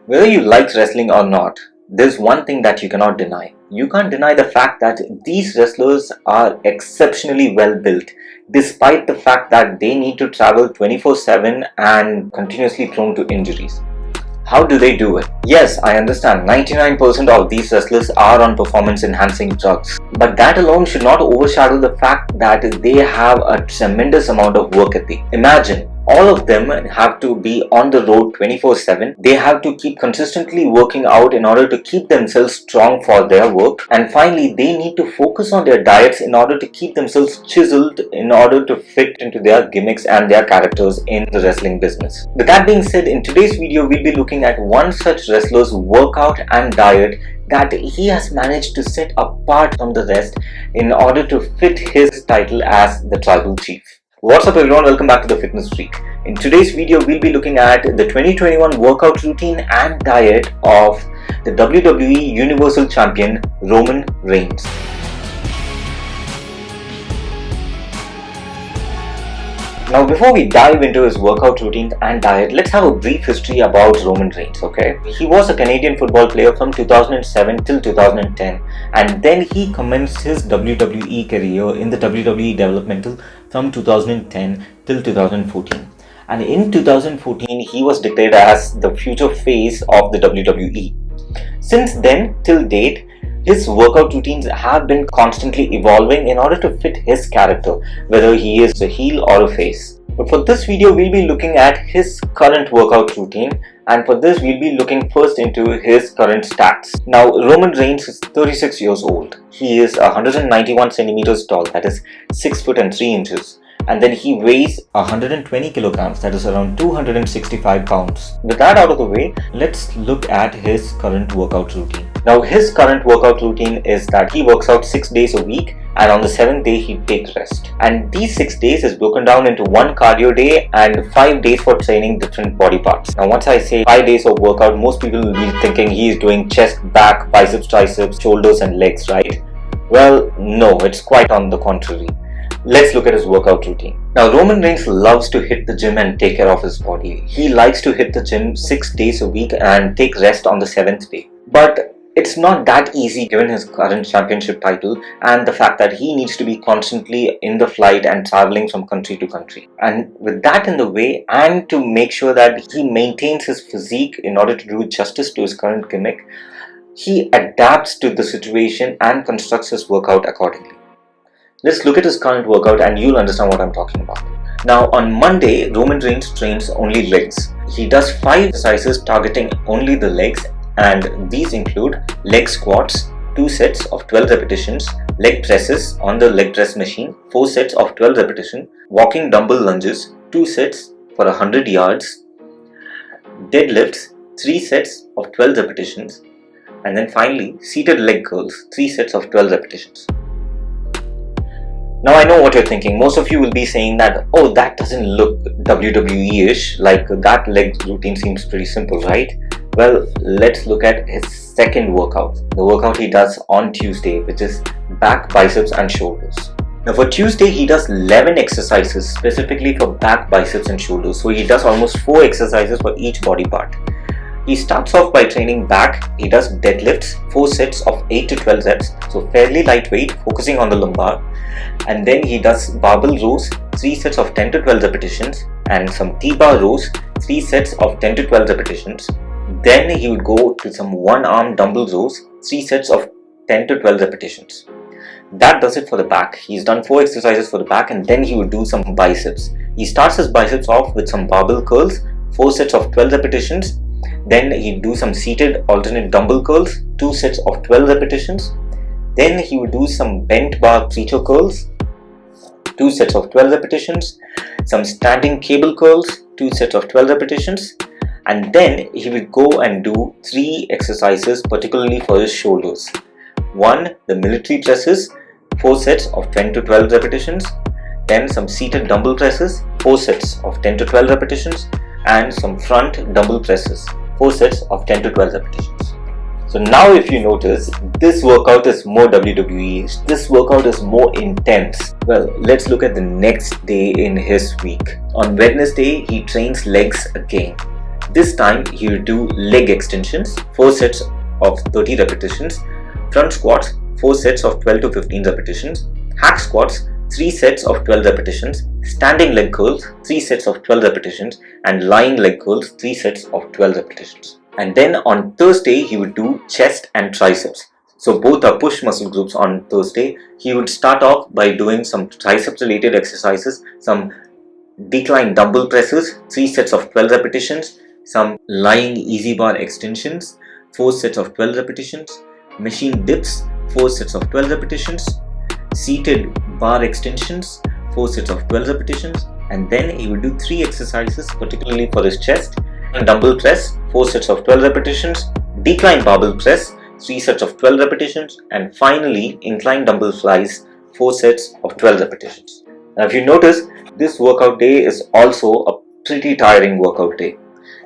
Whether you like wrestling or not, there's one thing that you cannot deny. You can't deny the fact that these wrestlers are exceptionally well built, despite the fact that they need to travel 24/7 and continuously prone to injuries. How do they do it? Yes, I understand 99% of these wrestlers are on performance enhancing drugs, but that alone should not overshadow the fact that they have a tremendous amount of work ethic. Imagine, all of them have to be on the road 24/7. They have to keep consistently working out in order to keep themselves strong for their work. And finally, they need to focus on their diets in order to keep themselves chiseled in order to fit into their gimmicks and their characters in the wrestling business. With that being said, in today's video, we'll be looking at one such wrestler's workout and diet that he has managed to set apart from the rest in order to fit his title as the tribal chief. What's up everyone, welcome back to the Fitness Freak. In today's video, we'll be looking at the 2021 workout routine and diet of the WWE Universal Champion Roman Reigns. Now before we dive into his workout routine and diet, let's have a brief history about Roman Reigns, okay? He was a Canadian football player from 2007 till 2010, and then he commenced his WWE career in the WWE developmental from 2010 till 2014. And in 2014, he was declared as the future face of the WWE. Since then till date, his workout routines have been constantly evolving in order to fit his character, whether he is a heel or a face. But for this video, we'll be looking at his current workout routine, and for this we'll be looking first into his current stats. Now Roman Reigns is 36 years old. He is 191 centimeters tall, that is 6 foot and 3 inches. And then he weighs 120 kilograms, that is around 265 pounds. With that out of the way, let's look at his current workout routine. Now his current workout routine is that he works out 6 days a week, and on the 7th day he takes rest. And these 6 days is broken down into 1 cardio day and 5 days for training different body parts. Now once I say 5 days of workout, most people will be thinking he is doing chest, back, biceps, triceps, shoulders and legs, right? Well, no, it's quite on the contrary. Let's look at his workout routine. Now Roman Reigns loves to hit the gym and take care of his body. He likes to hit the gym 6 days a week and take rest on the 7th day. But it's not that easy given his current championship title and the fact that he needs to be constantly in the flight and traveling from country to country. And with that in the way, and to make sure that he maintains his physique in order to do justice to his current gimmick, he adapts to the situation and constructs his workout accordingly. Let's look at his current workout and you'll understand what I'm talking about. Now on Monday, Roman Reigns trains only legs. He does 5 exercises targeting only the legs, and these include leg squats, 2 sets of 12 repetitions, leg presses on the leg press machine, 4 sets of 12 repetitions, walking dumbbell lunges, 2 sets for 100 yards, deadlifts, 3 sets of 12 repetitions, and then finally seated leg curls, 3 sets of 12 repetitions. Now I know what you're thinking. Most of you will be saying that, oh, that doesn't look WWE-ish, like that leg routine seems pretty simple, right? Well, let's look at his second workout, the workout he does on Tuesday, which is back, biceps and shoulders. Now for Tuesday, he does 11 exercises specifically for back, biceps and shoulders. So he does almost 4 exercises for each body part. He starts off by training back. He does deadlifts, 4 sets of 8 to 12 reps, so fairly lightweight, focusing on the lumbar. And then he does barbell rows, 3 sets of 10 to 12 repetitions, and some T-bar rows, 3 sets of 10 to 12 repetitions. Then he would go to some one-arm dumbbell rows, 3 sets of 10 to 12 repetitions. That does it for the back. He's done 4 exercises for the back, and then he would do some biceps. He starts his biceps off with some barbell curls, 4 sets of 12 repetitions. Then he'd do some seated alternate dumbbell curls, 2 sets of 12 repetitions. Then he would do some bent bar preacher curls, 2 sets of 12 repetitions, some standing cable curls, 2 sets of 12 repetitions, and then he would go and do 3 exercises particularly for his shoulders. 1, the military presses, 4 sets of 10 to 12 repetitions, then some seated dumbbell presses, 4 sets of 10 to 12 repetitions, and some front dumbbell presses, 4 sets of 10 to 12 repetitions. So now if you notice, this workout is more WWE-ish, this workout is more intense. Well, let's look at the next day in his week. On Wednesday, he trains legs again. This time he would do leg extensions, 4 sets of 30 repetitions, front squats, 4 sets of 12 to 15 repetitions, hack squats, 3 sets of 12 repetitions, standing leg curls, 3 sets of 12 repetitions, and lying leg curls, 3 sets of 12 repetitions. And then on Thursday, he would do chest and triceps. So both are push muscle groups on Thursday. He would start off by doing some triceps related exercises, some decline dumbbell presses, 3 sets of 12 repetitions, some lying easy bar extensions, 4 sets of 12 repetitions, machine dips, 4 sets of 12 repetitions, seated bar extensions, 4 sets of 12 repetitions, and then he will do 3 exercises particularly for his chest: dumbbell press, 4 sets of 12 repetitions, decline barbell press, 3 sets of 12 repetitions, and finally incline dumbbell flies, 4 sets of 12 repetitions. Now if you notice, this workout day is also a pretty tiring workout day.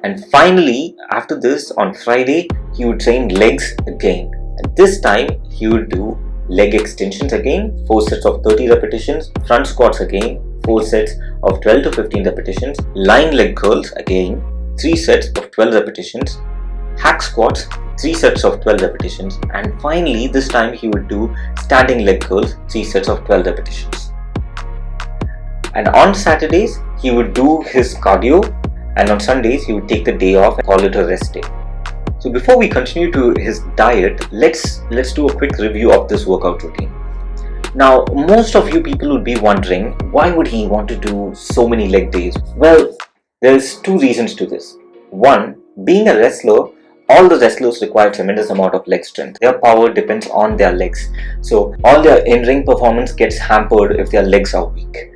And finally, after this, on Friday, he would train legs again. And this time, he would do leg extensions again, 4 sets of 30 repetitions, front squats again, 4 sets of 12 to 15 repetitions, lying leg curls again, 3 sets of 12 repetitions, hack squats, 3 sets of 12 repetitions, and finally, this time he would do standing leg curls, 3 sets of 12 repetitions. And on Saturdays, he would do his cardio, and on Sundays, he would take the day off and call it a rest day. So before we continue to his diet, let's do a quick review of this workout routine. Now, most of you people would be wondering, why would he want to do so many leg days? Well, there's 2 reasons to this. One, being a wrestler, all the wrestlers require tremendous amount of leg strength. Their power depends on their legs. So all their in-ring performance gets hampered if their legs are weak.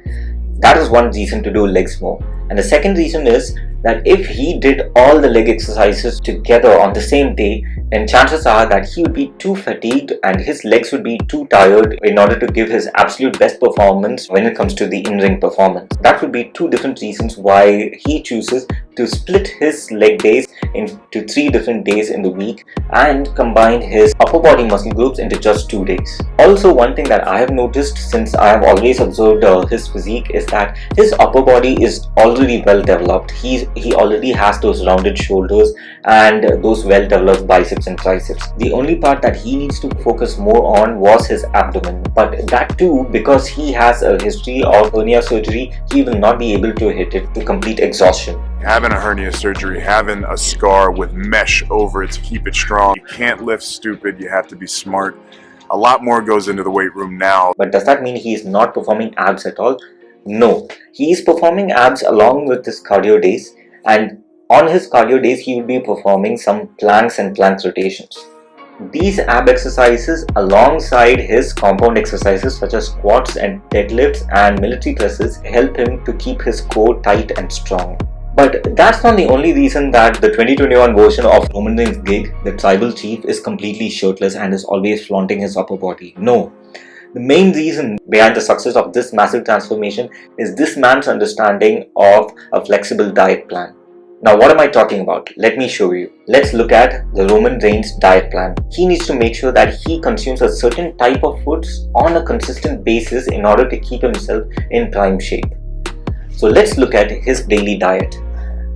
That is one reason to do legs more. And the second reason is that if he did all the leg exercises together on the same day, then chances are that he would be too fatigued and his legs would be too tired in order to give his absolute best performance when it comes to the in-ring performance. That would be 2 different reasons why he chooses to split his leg days into 3 different days in the week and combine his upper body muscle groups into just 2 days. Also, one thing that I have noticed since I have always observed his physique is that his upper body is already well developed. He already has those rounded shoulders and those well developed biceps and triceps. The only part that he needs to focus more on was his abdomen, but that too, because he has a history of hernia surgery, he will not be able to hit it to complete exhaustion. Having a hernia surgery, having a scar with mesh over it to keep it strong. You can't lift stupid, you have to be smart. A lot more goes into the weight room now. But does that mean he is not performing abs at all? No, he is performing abs along with his cardio days, and on his cardio days he will be performing some planks and plank rotations. These ab exercises alongside his compound exercises such as squats and deadlifts and military presses help him to keep his core tight and strong. But that's not the only reason that the 2021 version of Roman Reigns' gig, the Tribal Chief, is completely shirtless and is always flaunting his upper body. No. The main reason behind the success of this massive transformation is this man's understanding of a flexible diet plan. Now, what am I talking about? Let me show you. Let's look at the Roman Reigns diet plan. He needs to make sure that he consumes a certain type of foods on a consistent basis in order to keep himself in prime shape. So let's look at his daily diet.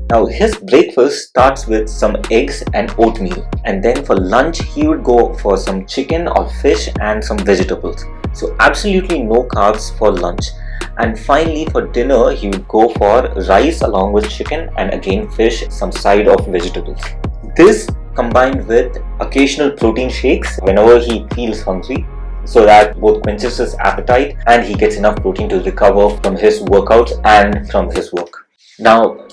Now, his breakfast starts with some eggs and oatmeal, and then for lunch he would go for some chicken or fish and some vegetables. So absolutely no carbs for lunch. And finally for dinner he would go for rice along with chicken and again fish, some side of vegetables. This combined with occasional protein shakes whenever he feels hungry, so that both quenches his appetite and he gets enough protein to recover from his workouts and from his work. Now,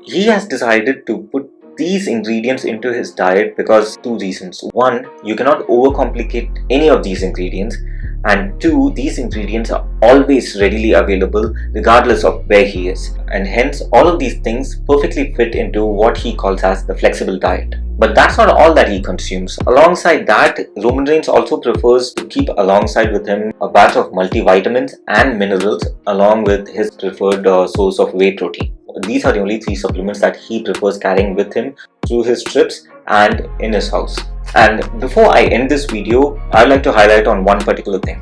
he has decided to put these ingredients into his diet because 2 reasons. 1, you cannot overcomplicate any of these ingredients, and 2, these ingredients are always readily available regardless of where he is, and hence all of these things perfectly fit into what he calls as the flexible diet. But that's not all that he consumes. Alongside that, Roman Reigns also prefers to keep alongside with him a batch of multivitamins and minerals along with his preferred source of whey protein. These are the only 3 supplements that he prefers carrying with him through his trips and in his house. And before I end this video, I'd like to highlight on one particular thing.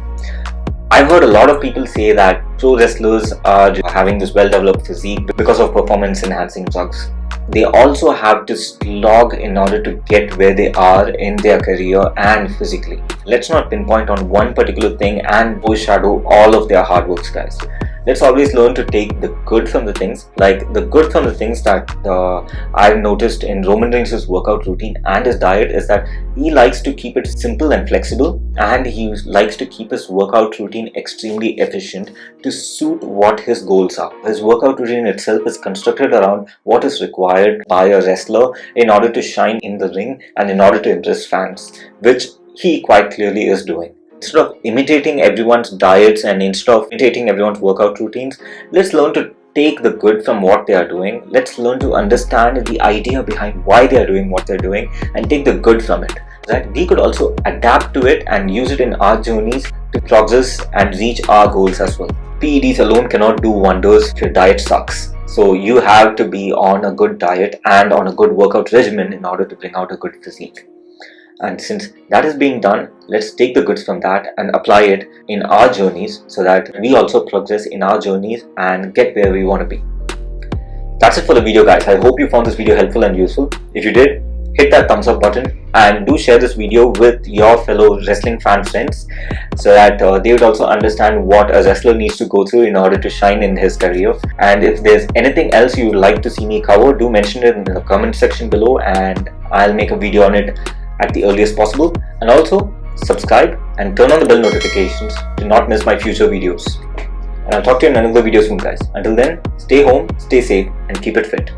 I've heard a lot of people say that pro wrestlers are having this well-developed physique because of performance-enhancing drugs. They also have to slog in order to get where they are in their career and physically. Let's not pinpoint on one particular thing and overshadow all of their hard works, guys. Let's always learn to take the good from the things, like the good from the things that I've noticed in Roman Reigns' workout routine and his diet is that he likes to keep it simple and flexible, and he likes to keep his workout routine extremely efficient to suit what his goals are. His workout routine itself is constructed around what is required by a wrestler in order to shine in the ring and in order to impress fans, which he quite clearly is doing. Instead of imitating everyone's diets and instead of imitating everyone's workout routines, let's learn to take the good from what they are doing. Let's learn to understand the idea behind why they are doing what they're doing and take the good from it. That we could also adapt to it and use it in our journeys to progress and reach our goals as well. PEDs alone cannot do wonders if your diet sucks. So you have to be on a good diet and on a good workout regimen in order to bring out a good physique. And since that is being done, let's take the goods from that and apply it in our journeys so that we also progress in our journeys and get where we want to be. That's it for the video, guys. I hope you found this video helpful and useful. If you did, hit that thumbs up button and do share this video with your fellow wrestling fan friends so that they would also understand what a wrestler needs to go through in order to shine in his career. And if there's anything else you would like to see me cover, do mention it in the comment section below and I'll make a video on it at the earliest possible. And also subscribe and turn on the bell notifications to not miss my future videos. And I'll talk to you in another video soon, guys. Until then, stay home, stay safe and keep it fit.